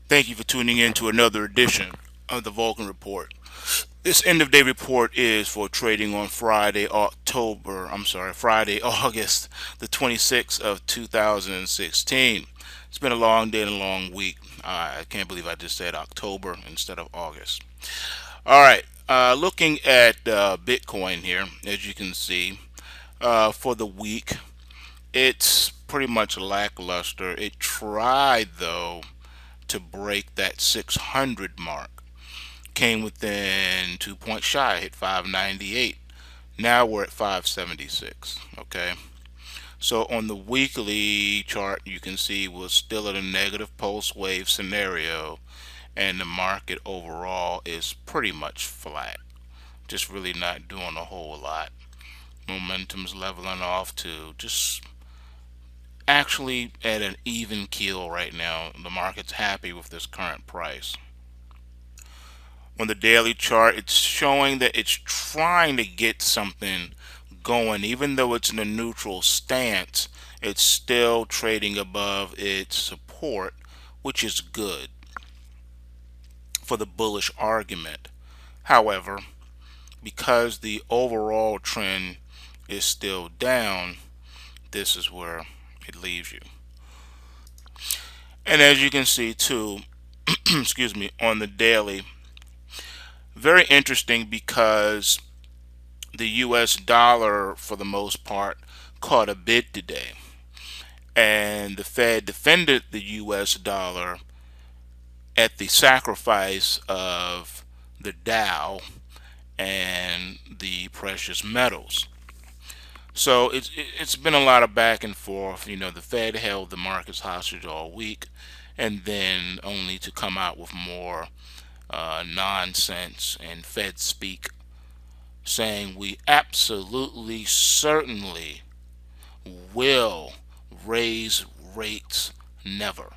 Thank you for tuning in to another edition of the Vulcan Report. This end of day report is for trading on Friday, August the 26th of 2016. It's been a long day and a long week. I can't believe I just said October instead of August. All right, looking at Bitcoin here, as you can see, for the week, it's pretty much lackluster. It tried, though, to break that 600 mark. Came within 2 points shy, hit 598. Now we're at 576. Okay. So on the weekly chart, you can see we're still in a negative pulse wave scenario, and the market overall is pretty much flat. Just really not doing a whole lot. Momentum's leveling off to just actually at an even keel right now. The market's happy with this current price. On the daily chart, it's showing that it's trying to get something going. Even though it's in a neutral stance, it's still trading above its support, which is good for the bullish argument. However, because the overall trend is still down, this is where it leaves you. And as you can see too, excuse me, on the daily, very interesting because the US dollar, for the most part, caught a bid today. And the Fed defended the US dollar at the sacrifice of the Dow and the precious metals. So it's been a lot of back and forth. The Fed held the markets hostage all week, and then only to come out with more nonsense and Fed speak, saying we absolutely certainly will raise rates never.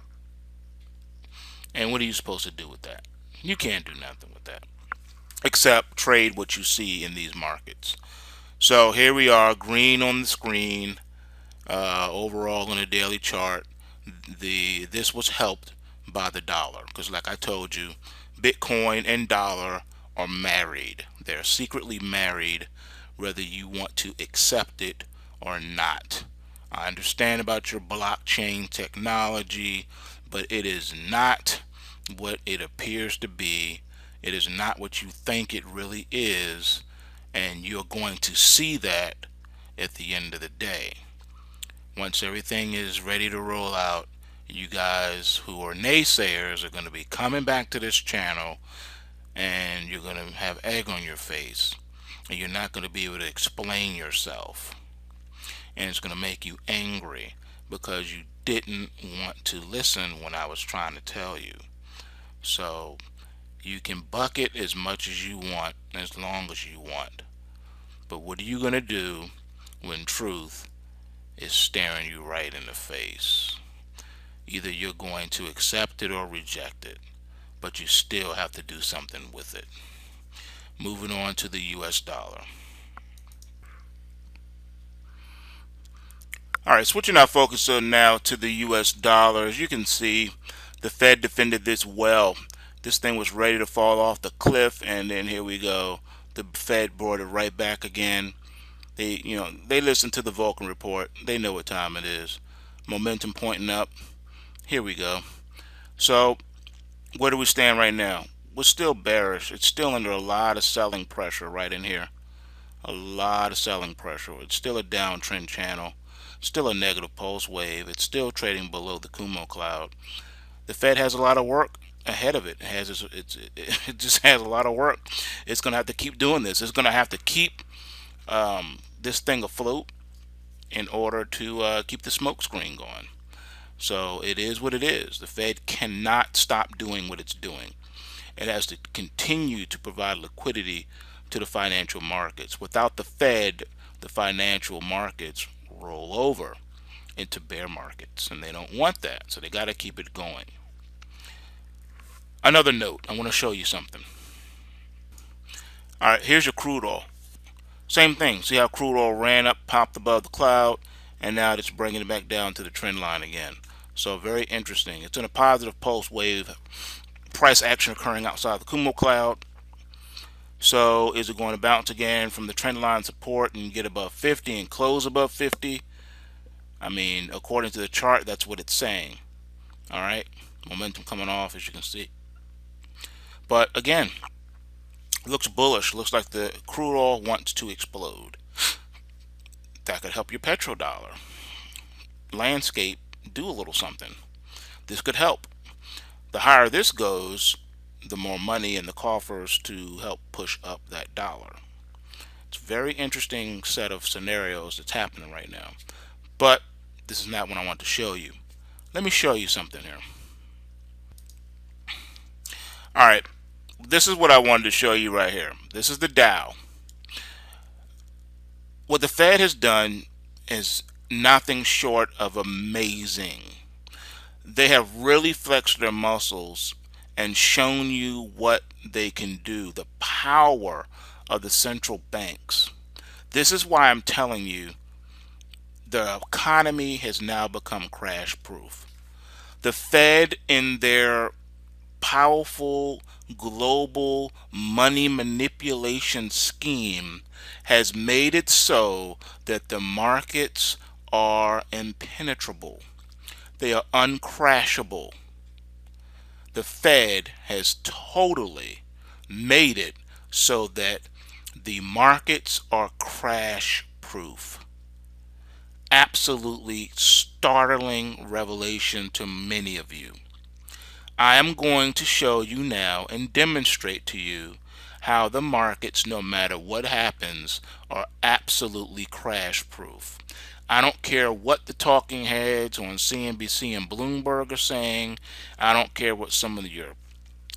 And what are you supposed to do with that? You can't do nothing with that except trade what you see in these markets. So here we are, green on the screen. Overall on a daily chart, this was helped by the dollar because, like I told you, Bitcoin and dollar are married. They're secretly married, whether you want to accept it or not. I understand about your blockchain technology, but it is not what it appears to be. It is not what you think it really is, and you're going to see that at the end of the day. Once everything is ready to roll out, you guys who are naysayers are going to be coming back to this channel, and you're going to have egg on your face, and you're not going to be able to explain yourself, and it's going to make you angry because you didn't want to listen when I was trying to tell you. So you can bucket as much as you want, as long as you want, but what are you going to do when truth is staring you right in the face? Either you're going to accept it or reject it, but you still have to do something with it. Moving on to the US dollar. Alright, switching our focus now to the US dollar. As you can see, the Fed defended this well. This thing was ready to fall off the cliff, and then here we go. The Fed brought it right back again. They listen to the Vulcan report. They know what time it is. Momentum pointing up. Here we go. So where do we stand right now? We're still bearish. It's still under a lot of selling pressure right in here. A lot of selling pressure. It's still a downtrend channel. Still a negative pulse wave. It's still trading below the Kumo cloud. The Fed has a lot of work ahead of it. It just has a lot of work. It's going to have to keep doing this. It's going to have to keep this thing afloat in order to keep the smoke screen going. So it is what it is. The Fed cannot stop doing what it's doing. It has to continue to provide liquidity to the financial markets. Without the Fed, the financial markets roll over into bear markets, and they don't want that, so they got to keep it going. Another note, I want to show you something. All right, here's your crude oil. Same thing. See how crude oil ran up, popped above the cloud, and now it's bringing it back down to the trend line again. So very interesting. It's in a positive pulse wave, price action occurring outside the Kumo cloud. So is it going to bounce again from the trend line support and get above 50 and close above 50? I mean, according to the chart, that's what it's saying. All right, momentum coming off, as you can see. But again, looks bullish. Looks like the crude oil wants to explode. That could help your petrodollar landscape do a little something. This could help. The higher this goes, the more money in the coffers to help push up that dollar. It's a very interesting set of scenarios that's happening right now. But this is not what I want to show you. Let me show you something here. Alright, this is what I wanted to show you right here. This is the Dow. What the Fed has done is nothing short of amazing. They have really flexed their muscles and shown you what they can do, the power of the central banks. This is why I'm telling you the economy has now become crash proof. The Fed, in their powerful global money manipulation scheme, has made it so that the markets are impenetrable. They are uncrashable. The Fed has totally made it so that the markets are crash proof. Absolutely startling revelation to many of you. I am going to show you now and demonstrate to you how the markets, no matter what happens, are absolutely crash proof. I don't care what the talking heads on CNBC and Bloomberg are saying. I don't care what some of your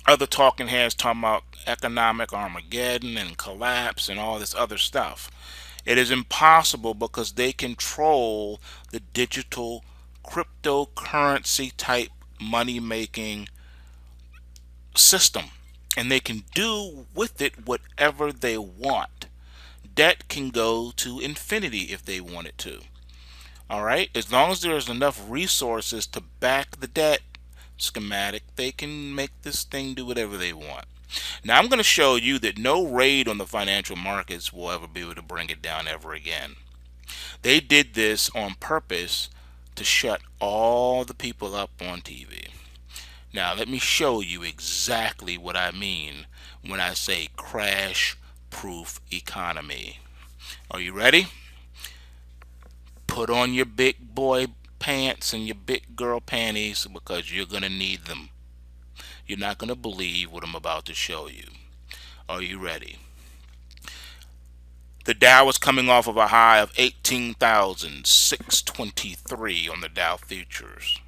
other talking heads talking about economic Armageddon and collapse and all this other stuff. It is impossible because they control the digital cryptocurrency type money making system, and they can do with it whatever they want. Debt can go to infinity if they want it to. Alright, as long as there's enough resources to back the debt schematic, they can make this thing do whatever they want. Now I'm going to show you that no raid on the financial markets will ever be able to bring it down ever again. They did this on purpose to shut all the people up on TV. Now let me show you exactly what I mean when I say crash proof economy. Are you ready? Put on your big boy pants and your big girl panties, because you're going to need them. You're not going to believe what I'm about to show you. Are you ready? The Dow is coming off of a high of 18,623 on the Dow futures.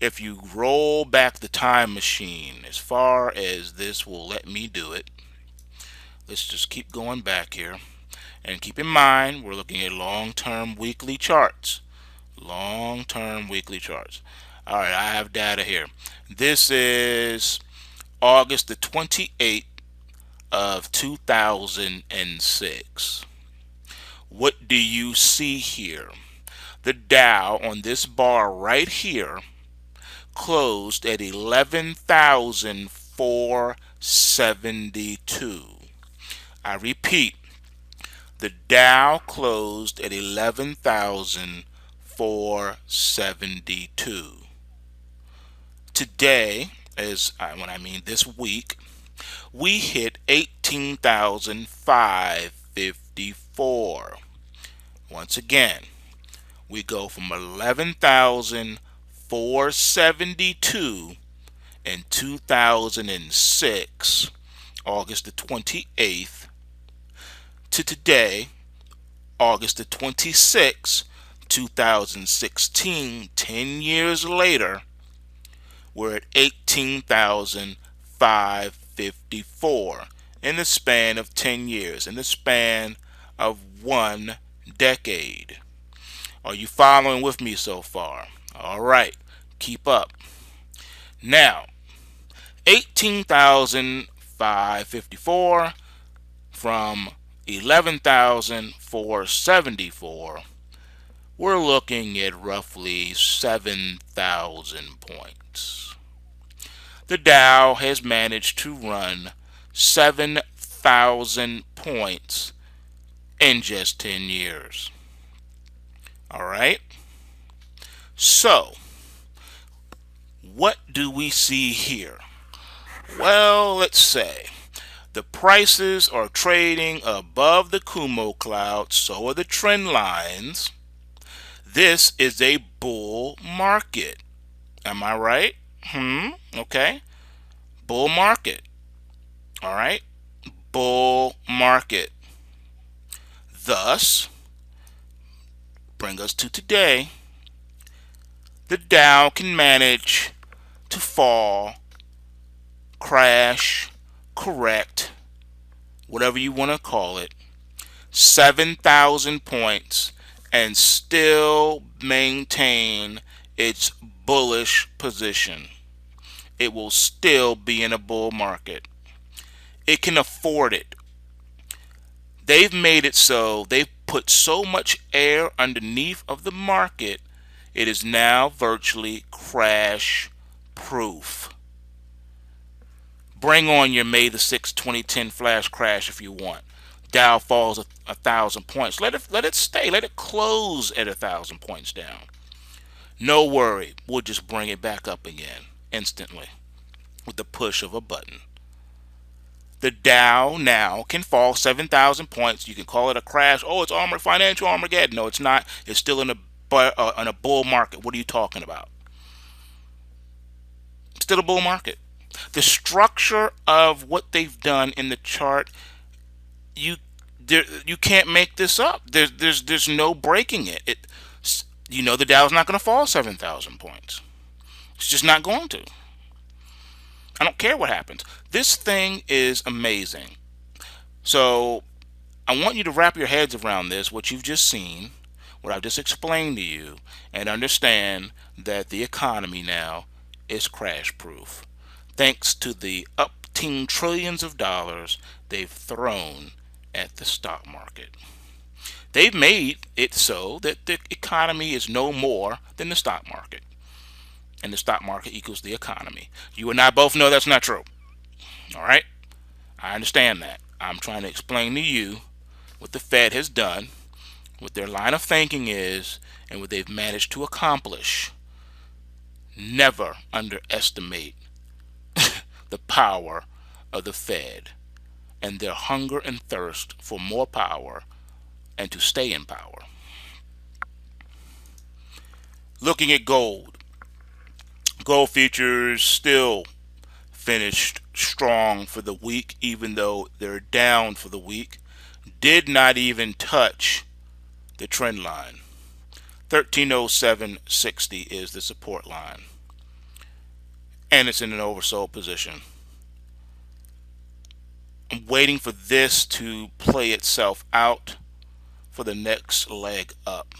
If you roll back the time machine as far as this will let me do it, let's just keep going back here. And keep in mind, we're looking at long-term weekly charts. Long-term weekly charts. Alright, I have data here. This is August the 28th of 2006. What do you see here? The Dow on this bar right here closed at 11,472. I repeat, the Dow closed at 11,472. Today, when I mean this week, we hit 18,554. Once again, we go from 11,472 in 2006, August the 28th, to today, August the 26th, 2016, 10 years later, we're at 18,554 in the span of 10 years, in the span of 1 decade. Are you following with me so far? All right, keep up. Now, 18,554 from 11,474, we're looking at roughly 7,000 points. The Dow has managed to run 7,000 points in just 10 years. All right. So, what do we see here? Well, let's say the prices are trading above the Kumo cloud, so are the trend lines. This is a bull market. Am I right? Okay. Bull market. All right. Bull market. Thus, bring us to today. The Dow can manage to fall, crash, correct, whatever you want to call it, 7,000 points and still maintain its bullish position. It will still be in a bull market. It can afford it. They've made it so they've put so much air underneath of the market, it is now virtually crash proof. Bring on your May the 6th, 2010 flash crash if you want. Dow falls 1,000 points. Let it stay. Let it close at 1,000 points down. No worry. We'll just bring it back up again instantly with the push of a button. The Dow now can fall 7,000 points. You can call it a crash. Oh, it's financial Armageddon. No, it's not. It's still in a bull market. What are you talking about? Still a bull market. The structure of what they've done in the chart, you can't make this up. There's no breaking it. The Dow's not going to fall 7,000 points. It's just not going to. I don't care what happens. This thing is amazing. So I want you to wrap your heads around this, what you've just seen, what I've just explained to you, and understand that the economy now is crash proof, thanks to the upteen trillions of dollars they've thrown at the stock market. They've made it so that the economy is no more than the stock market, and the stock market equals the economy. You and I both know that's not true. All right? I understand that. I'm trying to explain to you what the Fed has done, what their line of thinking is, and what they've managed to accomplish. Never underestimate the power of the Fed and their hunger and thirst for more power and to stay in power. Looking at gold. Gold futures still finished strong for the week, even though they're down for the week. Did not even touch the trend line. 1307.60 is the support line, and it's in an oversold position. I'm waiting for this to play itself out for the next leg up.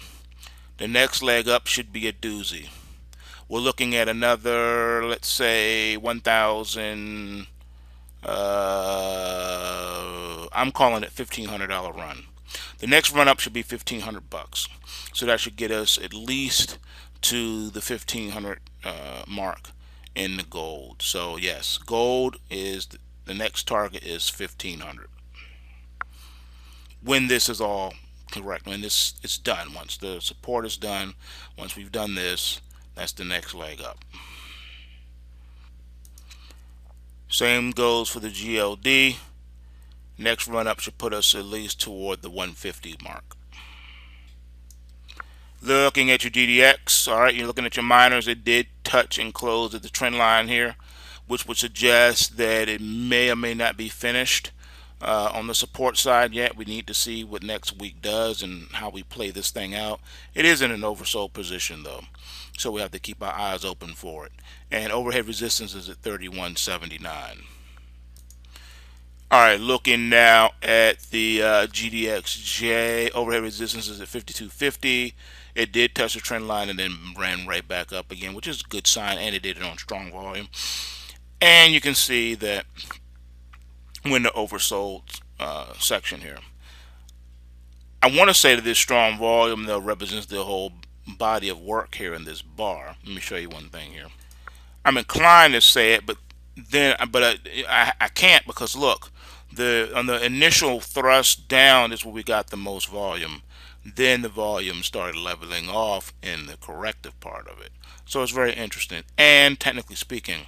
The next leg up should be a doozy. We're looking at another, let's say, 1,000. I'm calling it $1,500 run. The next run up should be $1,500, so that should get us at least to the 1,500 mark in the gold. So yes, gold is the next target is 1,500. When this is all correct, when this is done, once the support is done, once we've done this, that's the next leg up. Same goes for the GLD. Next run up should put us at least toward the 150 mark. Looking at your GDX, all right, you're looking at your miners. It did touch and close at the trend line here, which would suggest that it may or may not be finished on the support side yet. We need to see what next week does and how we play this thing out. It is in an oversold position though, so we have to keep our eyes open for it. And overhead resistance is at 31.79. All right, looking now at the Gdxj, overhead resistance is at 52.50. It did touch the trend line and then ran right back up again, which is a good sign, and it did it on strong volume. And you can see that we're in the oversold section here. I want to say that this strong volume though represents the whole body of work here in this bar. Let me show you one thing here. I'm inclined to say it, but I can't, because look, the on the initial thrust down is where we got the most volume. Then the volume started leveling off in the corrective part of it. So it's very interesting. And technically speaking,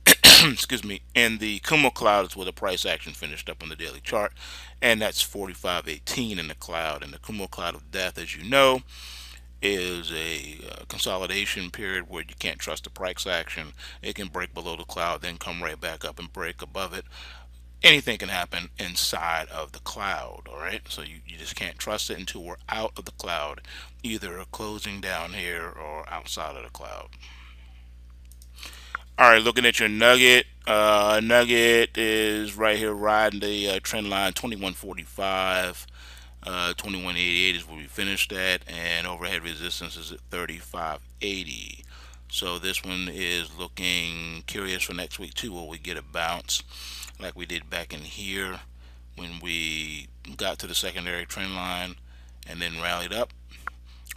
excuse me, in the Kumo cloud is where the price action finished up on the daily chart, and that's 45.18 in the cloud. And the Kumo cloud of death, as you know, is a consolidation period where you can't trust the price action. It can break below the cloud, then come right back up and break above it. Anything can happen inside of the cloud, all right? So you just can't trust it until we're out of the cloud, either closing down here or outside of the cloud. All right, looking at your nugget. Nugget is right here riding the trend line 2145. 2188 is where we finished at, and overhead resistance is at 3580. So this one is looking curious for next week too. Will we get a bounce like we did back in here when we got to the secondary trend line and then rallied up,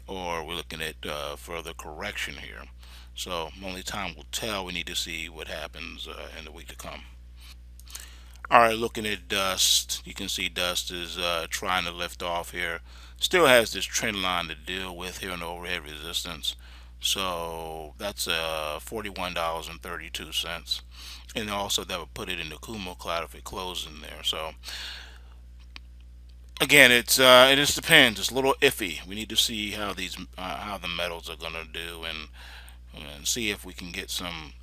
or we're looking at further correction here? So only time will tell. We need to see what happens in the week to come. All right, looking at dust, you can see dust is trying to lift off here. Still has this trend line to deal with here in the overhead resistance. So that's $41.32. And also that would put it in the Kumo cloud if it closed in there. So again, it just depends. It's a little iffy. We need to see how how the metals are gonna do, and see if we can get some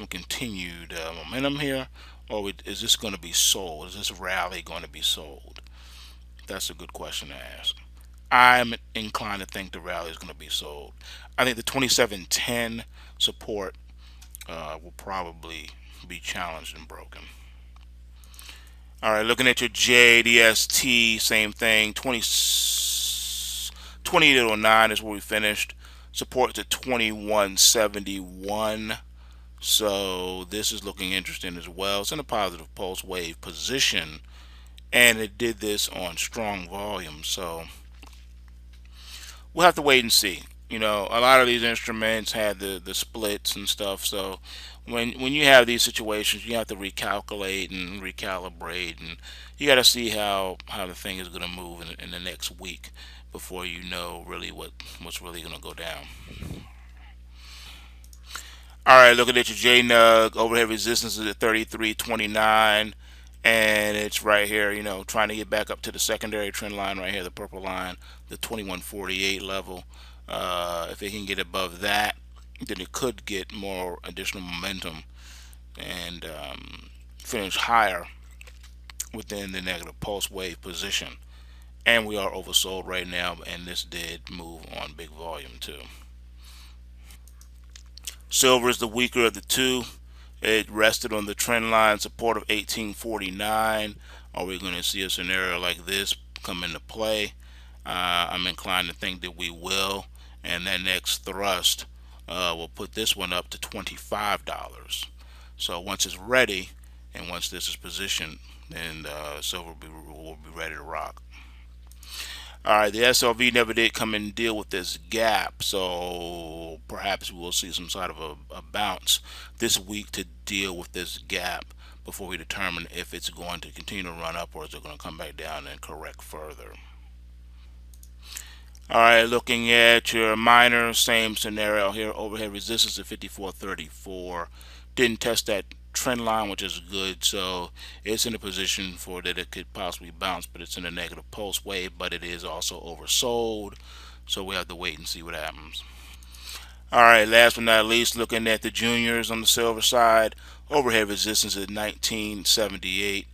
continued momentum here, or is this going to be sold? Is this rally going to be sold? That's a good question to ask. I'm inclined to think the rally is going to be sold. I think the 2710 support will probably be challenged and broken. All right, looking at your JDST, same thing. 2809 is where we finished. Support to 2171. So this is looking interesting as well. It's in a positive pulse wave position, and it did this on strong volume. So we'll have to wait and see. You know, a lot of these instruments had the splits and stuff. So when you have these situations, you have to recalculate and recalibrate, and you got to see how the thing is going to move in the next week before you know really what's really going to go down. All right, looking at your JNUG, overhead resistance is at 33.29, and it's right here, you know, trying to get back up to the secondary trend line right here, the purple line, the 2148 level. If it can get above that, then it could get more additional momentum and finish higher within the negative pulse wave position. And we are oversold right now, and this did move on big volume too. Silver is the weaker of the two. It rested on the trend line support of 1849. Are we going to see a scenario like this come into play? I'm inclined to think that we will, and that next thrust will put this one up to $25. So once it's ready, and once this is positioned, then silver will be ready to rock. All right, the SLV never did come and deal with this gap, so perhaps we will see some sort of a bounce this week to deal with this gap before we determine if it's going to continue to run up or is it going to come back down and correct further. All right, looking at your minor, same scenario here. Overhead resistance at 54.34. Didn't test that trend line, which is good, so it's in a position for that it could possibly bounce, but it's in a negative pulse wave, but it is also oversold, so we have to wait and see what happens. All right, last but not least, looking at the juniors on the silver side, overhead resistance at 1978,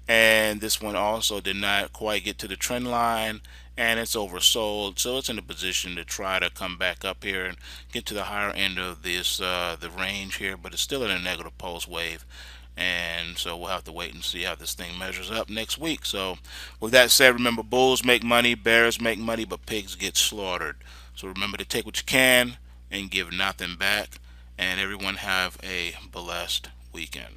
and this one also did not quite get to the trend line, and it's oversold, so it's in a position to try to come back up here and get to the higher end of this the range here, but it's still in a negative pulse wave, and so we'll have to wait and see how this thing measures up next week. So with that said, remember, bulls make money, bears make money, but pigs get slaughtered. So remember to take what you can and give nothing back, and everyone have a blessed weekend.